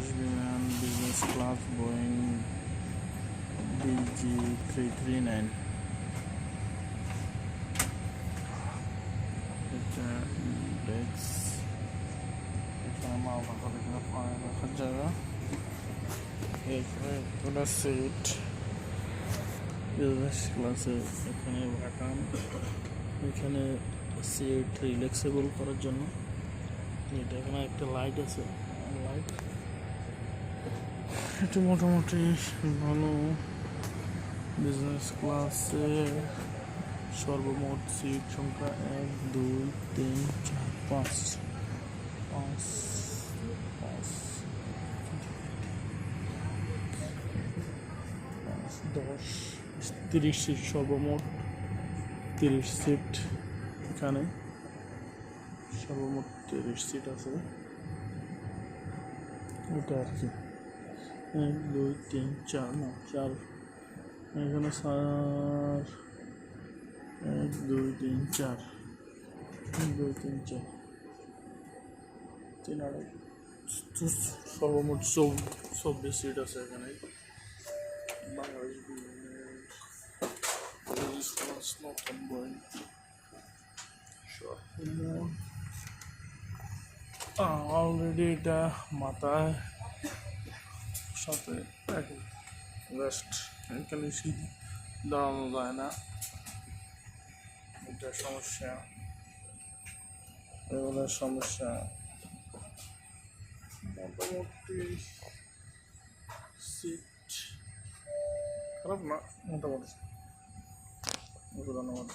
Bangladesh Biman Business Class Boeing BG339 এটা desk এখানে মাল রাখার এখানে ফাইল রাখার জায়গা এখানে সিট বিজনেস ক্লাসে এখানে বাটাম এখানে সিট রিল্যাক্সেবল করার জন্য এটা এখানে একটা লাইট আছে লাইট এটা মোটামুটি ভালো বিজনেস ক্লাসে সর্বমোট সিট সংখ্যা 1 2 3 4 5 5 10 30 সিট সর্বমোট 30 সিট এখানে সর্বমোট 30 সিট আছে এটা আর কি 1 2 3 4 না 4 এখানে 1 2 3 4 1 2 3 4 3 আর সর্বমোট 24 সিট আছে এখানে বাংলাদেশ নতুন বই অলরেডি এটা মাথায় সাথে রেস্ট এখানে সিঁড়ি দাঁড়ানো যায় না এটা সমস্যা এগুলো সমস্যা মোটামুটি সিট খারাপ না মোটামুটি ধন্যবাদ।